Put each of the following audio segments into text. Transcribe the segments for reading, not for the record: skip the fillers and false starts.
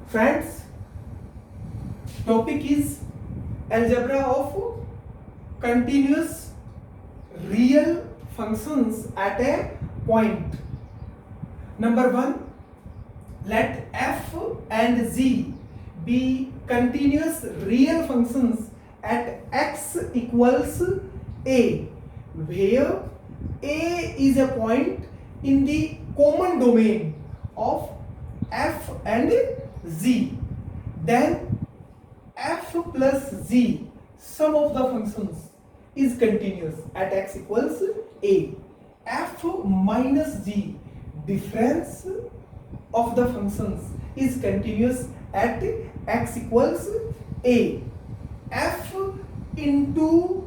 Friends, topic is algebra of continuous real functions at a point. Number 1, let f and z be continuous real functions at x equals a, where a is a point in the common domain of f and z. Then f plus z, sum of the functions, is continuous at x equals a. F minus z, difference of the functions, is continuous at x equals a. F into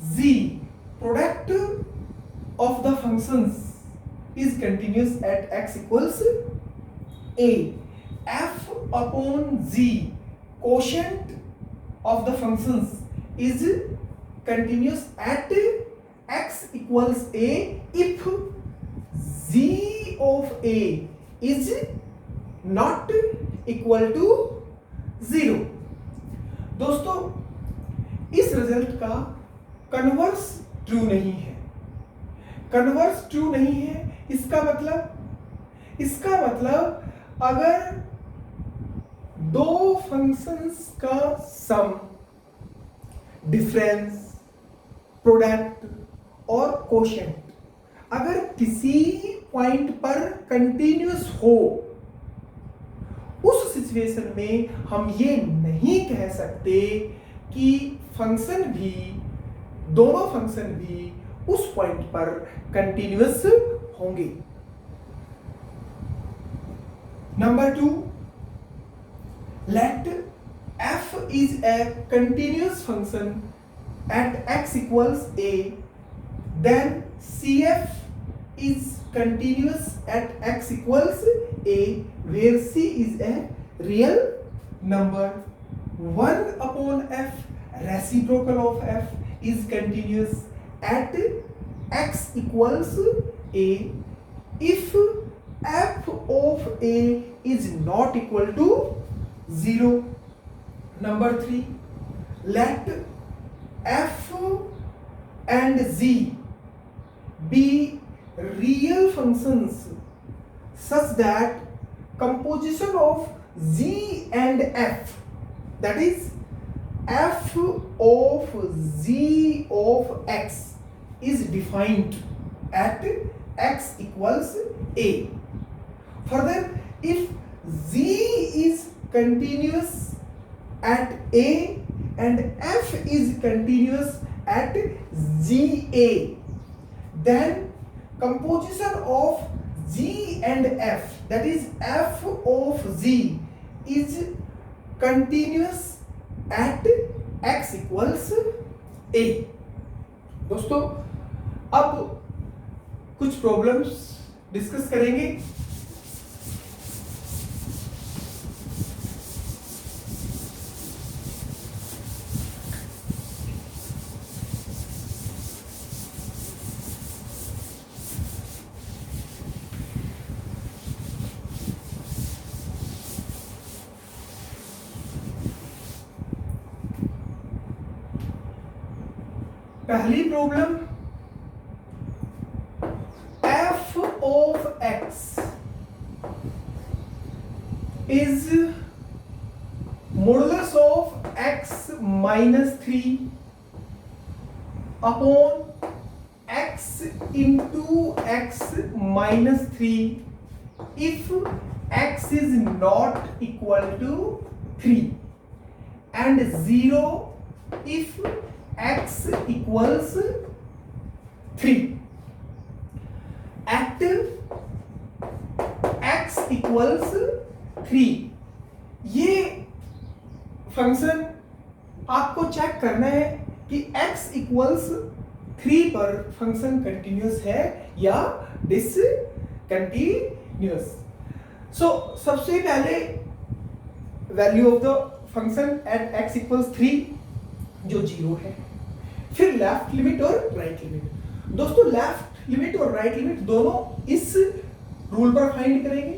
z, product of the functions, is continuous at x equals a. F upon z, quotient of the functions, is continuous at x equals a if z of a is not equal to 0. दोस्तों, इस result का converse true नहीं है. Converse true नहीं है, इसका मतलब अगर दो फंक्शंस का सम, डिफरेंस, प्रोडक्ट और कोशेंट अगर किसी पॉइंट पर कंटिन्यूअस हो, उस सिचुएशन में हम ये नहीं कह सकते कि दोनों फंक्शन भी उस पॉइंट पर कंटिन्यूअस होंगे. Number 2, let f is a continuous function at x equals a, then cf is continuous at x equals a, where c is a real number. 1 upon f, reciprocal of f, is continuous at x equals a if f of a is not equal to 0. Number 3, let f and z be real functions such that composition of z and f, that is f of z of x, is defined at x equals a. Further, if z is continuous at a and f is continuous at ZA, then composition of z and f, that is f of z, is continuous at x equals a. दोस्तों, अब कुछ problems discuss करेंगे. पहली problem, f of x is modulus of x minus 3 upon x into x minus 3 if x is not equal to 3 and 0 if x equals 3. At x equals 3, ये function आपको check करना है कि x equals 3 पर function continuous है या discontinuous. So सबसे पहले value of the function at x equals 3 जो 0 है, फिर लेफ्ट लिमिट और राइट लिमिट. दोस्तों, लेफ्ट लिमिट और राइट लिमिट दोनों इस रूल पर फाइंड करेंगे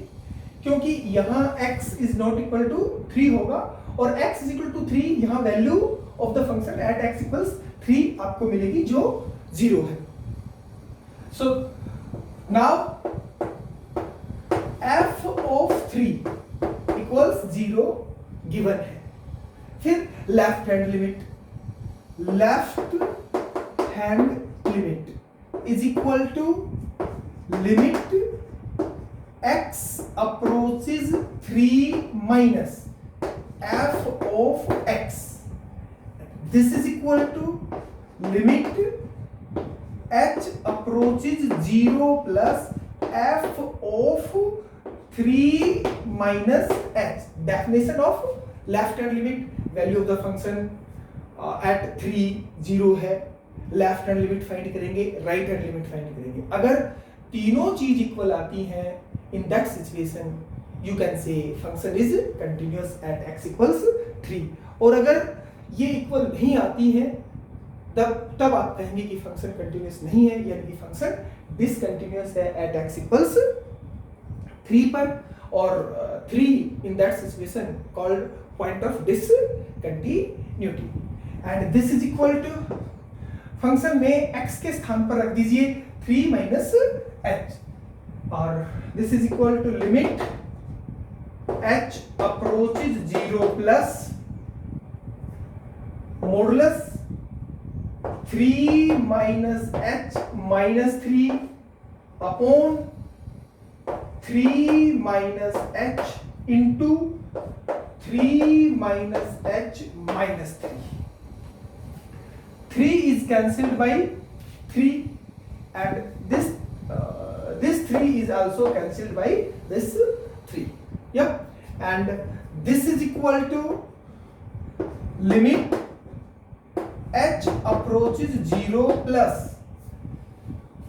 क्योंकि यहाँ x is not equal to 3 होगा और x इज इक्वल टू 3, यहाँ value of the function at x equals 3 आपको मिलेगी जो 0 है। So now f of 3 equals 0 given है। फिर left hand limit is equal to limit x approaches 3 minus f of x. This is equal to limit h approaches 0 plus f of 3 minus h. Definition of left hand limit, value of the function at 3 0 है। Left hand limit find करेंगे, right hand limit find करेंगे। अगर तीनों चीज equal आती हैं, in that situation you can say function is continuous at x equals 3। और अगर ये इक्वल नहीं आती है तब आप कहेंगे कि फंक्शन कंटिन्यूअस नहीं है, यानी कि फंक्शन डिसकंटिन्यूअस है at x equals 3 पर। और 3 in that situation called point of discontinuity। and this is equal to function में x के स्थान पर रख दीजिए 3 minus h, और this is equal to limit h approaches 0 plus modulus 3 minus h minus 3 upon 3 minus h into 3 minus h minus 3. 3 is cancelled by 3 and this 3 is also cancelled by this 3. Yep. And this is equal to limit h approaches 0 plus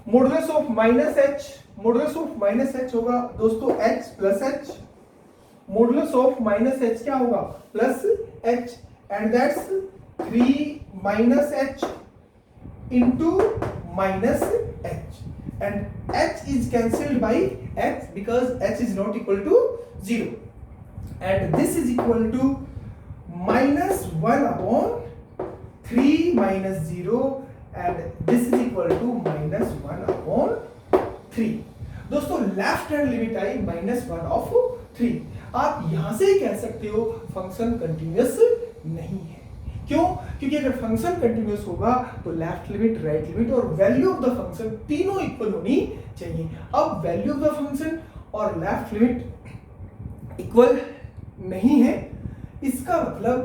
modulus of minus h। modulus of minus h होगा दोस्तों h plus h। modulus of minus h क्या होगा? plus h, and that's 3 minus h into minus h, and h is cancelled by h because h is not equal to 0, and this is equal to minus 1 upon 3 minus 0, and this is equal to minus 1 upon 3। दोस्तों left hand limit I -1 of 3। आप यहां से ही कह सकते हो function continuous नहीं है। क्यों? क्योंकि अगर फंक्शन कंटिन्यूअस होगा तो लेफ्ट लिमिट, राइट लिमिट और वैल्यू ऑफ द फंक्शन तीनों इक्वल होनी चाहिए। अब वैल्यू ऑफ द फंक्शन और लेफ्ट लिमिट इक्वल नहीं है, इसका मतलब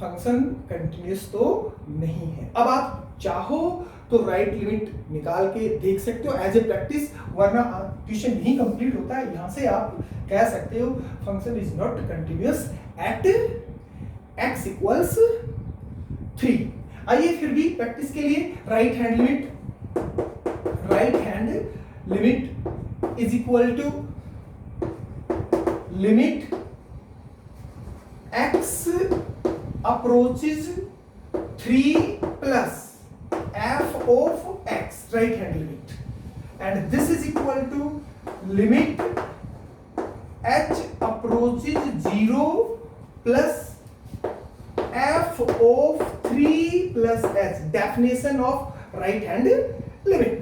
फंक्शन कंटिन्यूअस तो नहीं है। अब आप चाहो तो राइट लिमिट निकाल के देख सकते हो एज ए प्रैक्टिस, वरना ट्यूशन नहीं कंप्लीट होता है। यहां से आप कह सकते हो function is not continuous at x equals 3। आइए फिर भी प्रैक्टिस के लिए right hand limit is equal to limit x approaches 3 plus f of x, right hand limit, and this is equal to limit h approaches 0 plus f of 3 plus h, definition of right hand limit,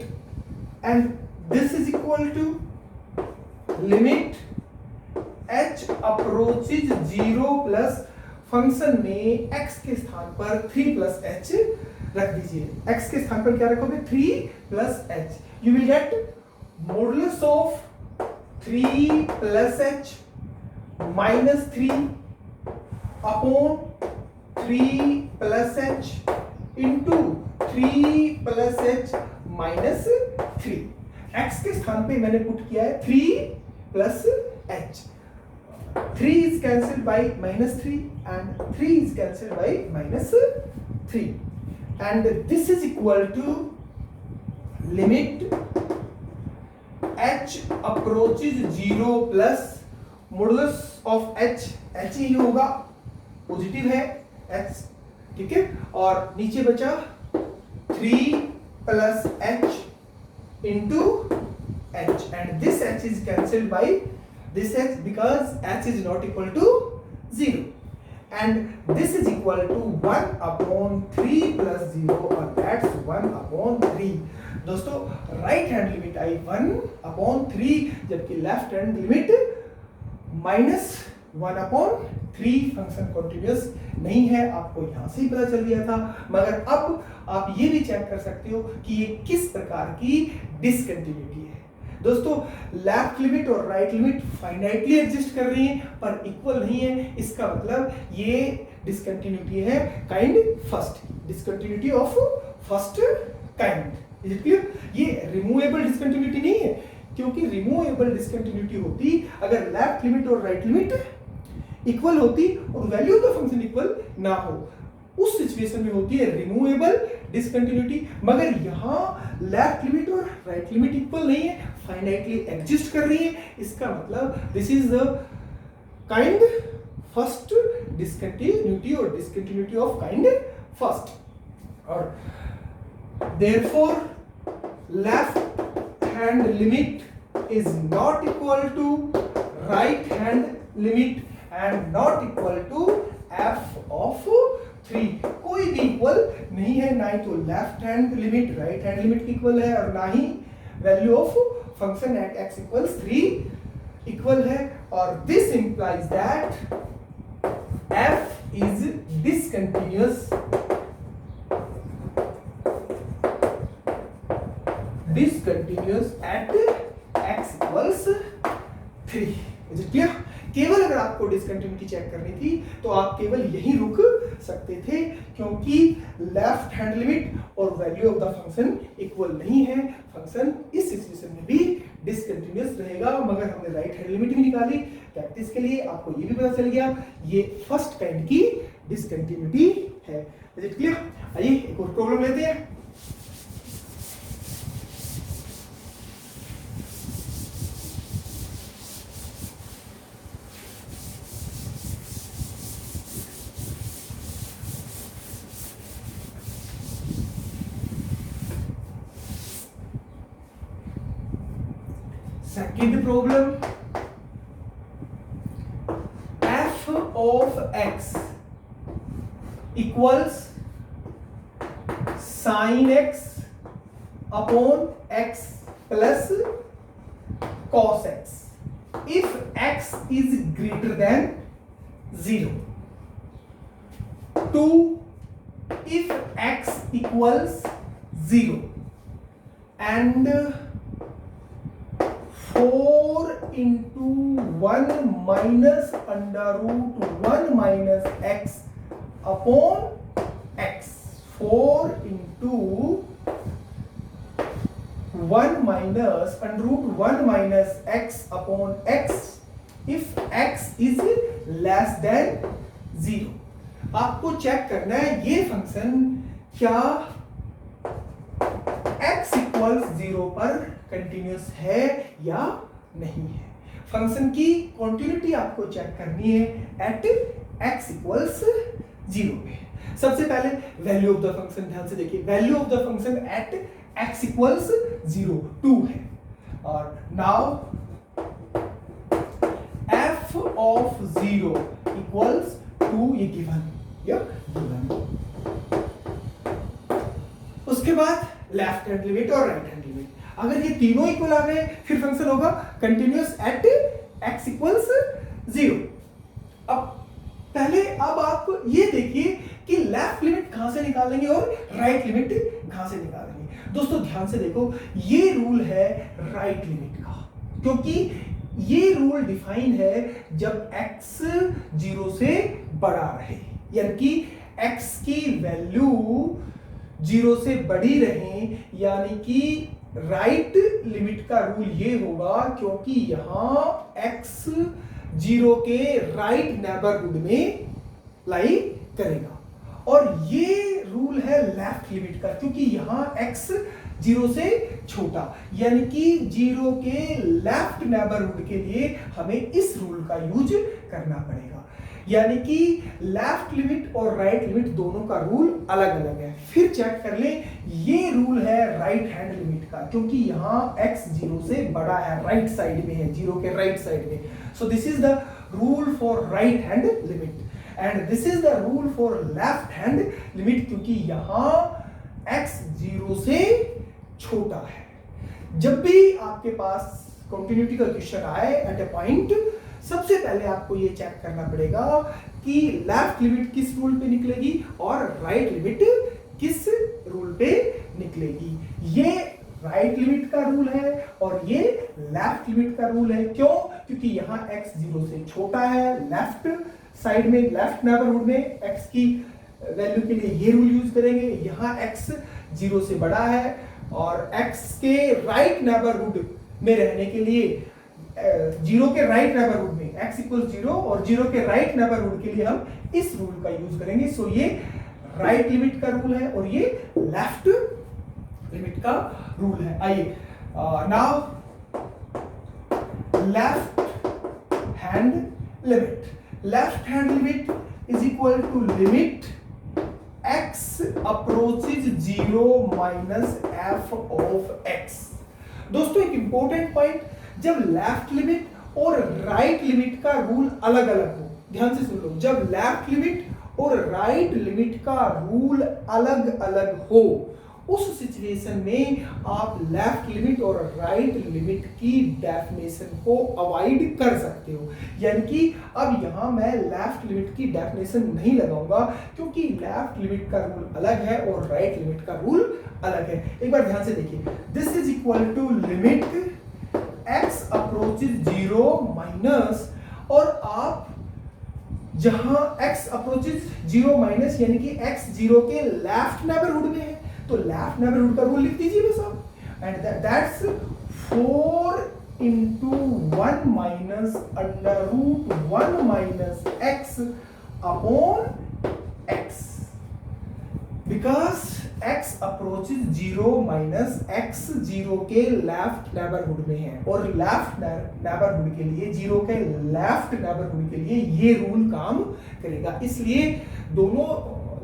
and this is equal to limit h approaches 0 plus function में x के स्थान पर 3 plus h रख दीजिए। x के स्थान पर क्या रखोगे? 3 plus h। You will get modulus of 3 plus h minus 3 upon 3 plus h into 3 plus h minus 3। x के स्थान पे मैंने पुट किया है 3 plus h। 3 is cancelled by -3 and 3 is cancelled by -3, and this is equal to limit h approaches 0 plus modulus of h ही होगा, positive है h, ठीक है, और नीचे बचा 3 plus h into h, and this h is cancelled by this h because h is not equal to 0 and this is equal to 1 upon 3 plus 0 और that's 1 upon 3. दोस्तों right hand limit आई 1 upon 3 जबकि left hand limit minus 1 upon 3. Function continuous नहीं है, आपको यहां से ही पता चल गया था. मगर अब आप ये भी चेक कर सकते हो कि ये किस प्रकार की डिसकंटिन्यूटी है. दोस्तों लेफ्ट लिमिट और राइट लिमिट फाइनाइटली एग्जिस्ट कर रही हैं पर इक्वल नहीं है. इसका मतलब ये डिसकंटिन्यूटी है kind first, discontinuity of first kind. Is it clear? ये रिमूवेबल डिसकंटिन्यूटी नहीं है, क्योंकि रिमूवेबल डिसकंटिन्यूटी होती अगर लेफ्ट लिमिट और राइट लिमिट इक्वल होती और value of the function equal ना हो. उस सिचुएशन में होती है रिमूवेबल डिसकंटिन्यूटी. मगर यहां लेफ्ट लिमिट और राइट लिमिट इक्वल नहीं है, फाइनाइटली एग्जिस्ट कर रही है. इसका मतलब this is the kind first discontinuity और डिसकंटिन्यूटी ऑफ काइंड फर्स्ट. और therefore left hand limit is not equal to right hand limit and not equal to f of 3. कोई भी इक्वल नहीं है, ना ही तो left hand limit right hand limit की इक्वल है और ना ही value of function at x equals 3 equal है. और this implies that f is discontinuous at x equals 3. Is it clear? केवल अगर आपको डिसकंटिन्यूटी चेक करनी थी तो आप केवल यहीं रुक सकते थे, क्योंकि लेफ्ट हैंड लिमिट और value of the function equal नहीं है. फंक्शन इस सिचुएशन में भी डिसकंटिन्यूअस रहेगा. मगर हमने राइट हैंड लिमिट भी निकाली प्रैक्टिस के लिए, आपको ये भी पता चल गया ये फर्स्ट काइंड की डिसकंटिन्यूटी है. Is it clear? आइए एक और प्रॉब्लम लेते हैं. Second problem, f of x equals sin x upon x plus cos x if x is greater than 0. 2 if x equals 0 and 4 into 1 minus under root 1 minus x upon x. 4 into 1 minus under root 1 minus x upon x if x is less than 0. आपको check करना है ये function क्या x equals 0 पर continuous है या नहीं है. फंक्शन की कॉन्टिन्यूटी आपको चेक करनी है एट x इक्वल्स 0 पे. सबसे पहले वैल्यू ऑफ द फंक्शन ध्यान से देखिए. Value of the function at x equals 0 2 है. और नाउ f ऑफ 0 इक्वल्स 2 ये गिवन या गिवन. उसके बाद लेफ्ट हैंड लिमिट और राइट हैंड लिमिट. अगर ये तीनों इक्वल आ गए फिर फंक्शन होगा कंटिन्यूअस एट x इक्वल्स 0. अब आप ये देखिए कि लेफ्ट लिमिट कहां से निकालेंगे और राइट लिमिट कहां से निकालेंगे. दोस्तों ध्यान से देखो, ये रूल है राइट लिमिट का, क्योंकि ये रूल डिफाइन है जब x 0 से बड़ा रहे, यानी कि x की वैल्यू 0 से बड़ी रहे, यानी कि राइट लिमिट का रूल ये होगा क्योंकि यहां x 0 के राइट नेबरहुड में लाई करेगा. और ये रूल है लेफ्ट लिमिट का, क्योंकि यहां x 0 से छोटा, यानी कि 0 के लेफ्ट नेबरहुड के लिए हमें इस रूल का यूज करना पड़ेगा. यानी कि लेफ्ट लिमिट और राइट लिमिट दोनों का रूल अलग अलग है. फिर चेक कर लें, ये रूल है राइट हैंड लिमिट का, क्योंकि यहां x 0 से बड़ा है, राइट साइड में है, 0 के राइट साइड में. So this is the rule for right hand limit and this is the rule for left hand limit, क्योंकि यहाँ x 0 से छोटा है। जब भी आपके पास कंटिन्यूटी का क्वेश्चन आए एट अ पॉइंट, सबसे पहले आपको ये चेक करना पड़ेगा कि लेफ्ट लिमिट किस रूल पे निकलेगी और राइट लिमिट किस रूल पे निकलेगी। ये राइट लिमिट का रूल है और ये लेफ्ट लिमिट का रूल है। क्यों? क्योंकि यहाँ x 0 से छोटा है, लेफ्ट साइड में लेफ्ट नेबरहुड में x की वैल्यू के लिए ये रूल यूज करेंगे। यहाँ x 0 से बड़ा है और x के राइट नेबरहुड में रहने के लिए 0 के राइट नेबरहुड में x इक्वल 0 और 0 के राइट नेबरहुड के लिए हम इस रूल का यूज करेंगे। सो ये राइट लिमिट का रूल है और ये लेफ्ट लिमिट का रूल है। आइए now left hand limit. Left hand limit is equal to limit x approaches 0 minus f of x। दोस्तों एक इंपॉर्टेंट पॉइंट, जब लेफ्ट लिमिट और राइट लिमिट का रूल अलग अलग हो, ध्यान से सुन लो, जब लेफ्ट लिमिट और राइट लिमिट का रूल अलग अलग हो, उस सिचुएशन में आप लेफ्ट लिमिट और राइट लिमिट की डेफिनेशन को अवॉइड कर सकते हो। यानी कि अब यहां मैं लेफ्ट लिमिट की डेफिनेशन नहीं लगाऊंगा क्योंकि लेफ्ट लिमिट का रूल अलग है और राइट लिमिट का रूल अलग है। एक बार ध्यान से देखिए, this is equal to limit x approaches 0 minus, और आप जहां x अप्रोचेस 0 माइनस यानी कि x 0 के लेफ्ट नेबरहुड में है, तो लेफ्ट नेबरहुड का रूल लिख दीजिए बस आप, and that's 4 into 1 minus under root 1 minus x upon x, because x approaches 0 minus x 0 के लेफ्ट नेबरहुड में है और लेफ्ट नेबरहुड के लिए 0 के लेफ्ट नेबरहुड के लिए ये रूल काम करेगा। इसलिए दोनों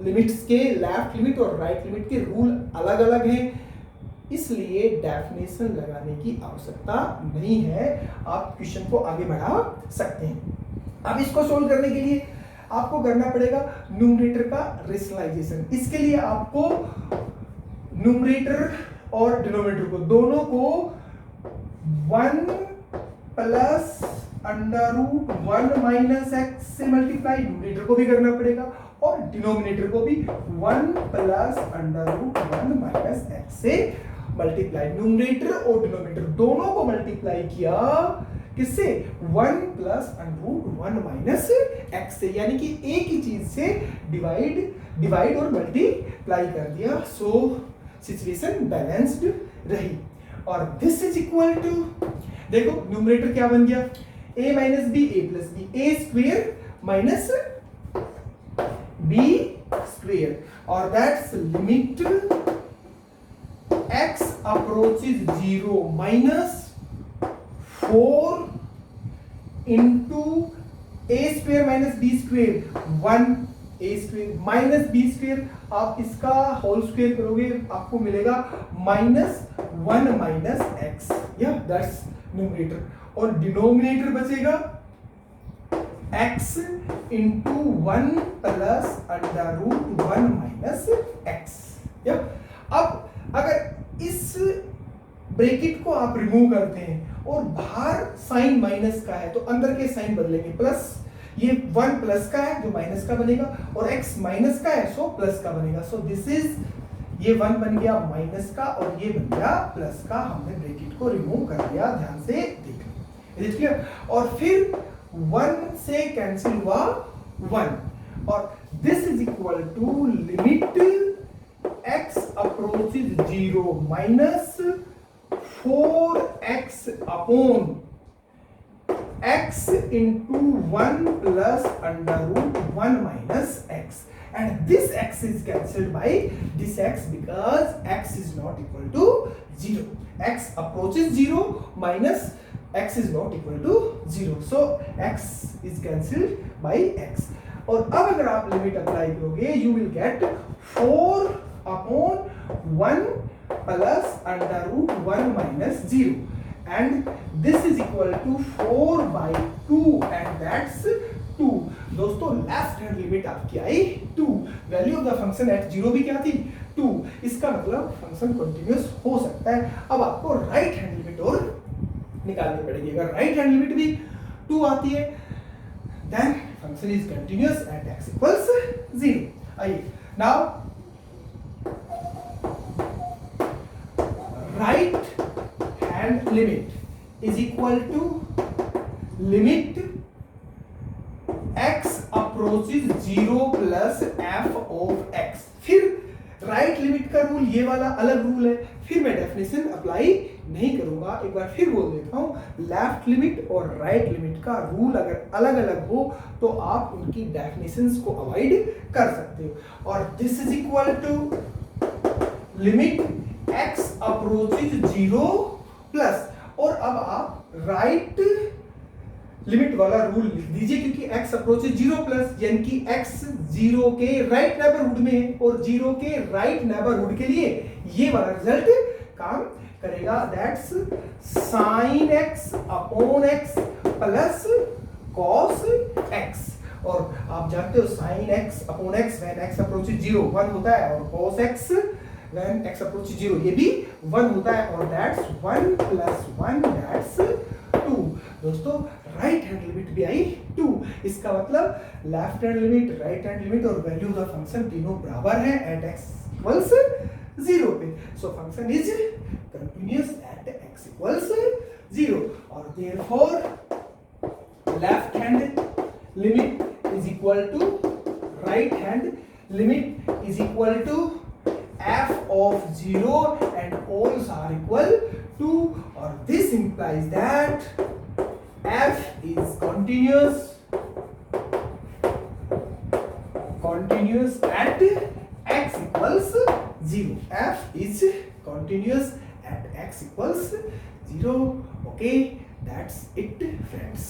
लिमिट्स के लेफ्ट लिमिट और राइट लिमिट के रूल अलग अलग हैं, इसलिए डेफिनेशन लगाने की आवश्यकता नहीं है। आप क्वेश्चन को आगे बढ़ा सकते हैं। अब इसको सोल्व करने के लिए आपको करना पड़ेगा न्यूमरेटर का रेशनलाइजेशन। इसके लिए आपको न्यूमरेटर और डिनोमिनेटर को दोनों को 1 plus under root 1 minus x से मल्टीप्लाई, न्यूमरेटर को भी करना पड़ेगा और डिनोमिनेटर को भी 1 plus under root 1 minus x से मल्टीप्लाई। न्यूमरेटर और डिनोमिनेटर दोनों को मल्टीप्लाई किया किससे? 1 plus under root 1 minus x से, यानी कि एक ही चीज से डिवाइड और मल्टीप्लाई कर दिया। सो सिचुएशन बैलेंस्ड रही। और दिस इज इक्वल टू, देखो न्यूमरेटर क्या बन गया? a minus B A plus B, A square minus B square, और that's limit x approaches 0 minus 4 into a square minus b square 1 a square minus b square, आप इसका whole square करोगे आपको मिलेगा -1 माइनस एक्स, या that's numerator. और denominator बचेगा x into 1 plus under root 1 minus x. अब अगर इस ब्रैकेट को आप रिमूव करते हैं और बाहर साइन माइनस का है तो अंदर के साइन बदलेंगे, प्लस ये 1 प्लस का है जो माइनस का बनेगा और x माइनस का है सो प्लस का बनेगा। सो दिस इज, ये 1 बन गया माइनस का और ये बन गया प्लस का। हमने ब्रैकेट को रिमूव कर दिया, ध्यान से देख लिया। और फिर 1 से कैंसिल हुआ 1 और this is equal to limit x approaches 0 minus 4x upon x into 1 plus under root 1 minus x, and this x is cancelled by this x because x is not equal to 0. x approaches 0 minus x is not equal to 0, so x is cancelled by x. और अब अगर आप limit apply करोगे you will get 4 upon 1 plus under root 1 minus 0, and this is equal to 4 by 2 and that's 2. दोस्तों left hand limit आपकी आई 2. Value of the function eight 0 भी क्या थी 2. इसका मतलब फंक्शन कंटिन्यूअस हो सकता है. अब आपको राइट हैंड लिमिट और निकालनी पड़ेगी. अगर राइट हैंड लिमिट भी 2 आती है then function is continuous at x equals 0. आइए now right hand limit is equal to limit x approaches 0 plus f of x. फिर राइट लिमिट का रूल ये वाला अलग रूल है, फिर मैं डेफिनेशन अप्लाई नहीं करूंगा. एक बार फिर बोल देता हूं, लेफ्ट लिमिट और राइट लिमिट का रूल अगर अलग अलग हो तो आप उनकी डेफिनेशंस को अवॉइड कर सकते हो. और this is equal to limit x approaches 0 plus, और अब आप राइट लिमिट वाला रूल लिख दीजिए क्योंकि x अप्रोचेस 0 प्लस यानी कि x 0 के राइट नेबरहुड में है और 0 के राइट नेबरहुड के लिए ये वाला रिजल्ट काम करेगा. That's sin x upon x plus cos x. और आप जानते हो sin x upon x when x approaches 0 1 होता है और cos x when x approaches 0 ये भी 1 होता है और दैट्स 1 प्लस 1 दैट्स 2. दोस्तों राइट हैंड लिमिट भी आई 2. इसका मतलब left hand limit, right hand limit और वैल्यू ऑफ द फंक्शन तीनों बराबर है एट x इक्वल्स 0 पे. So function is continuous at x equals 0 और therefore left hand limit is equal to right hand limit is equal to f of 0 and poles are equal to, or this implies that f is continuous at x equals 0. f is continuous at x equals 0. Okay, that's it friends.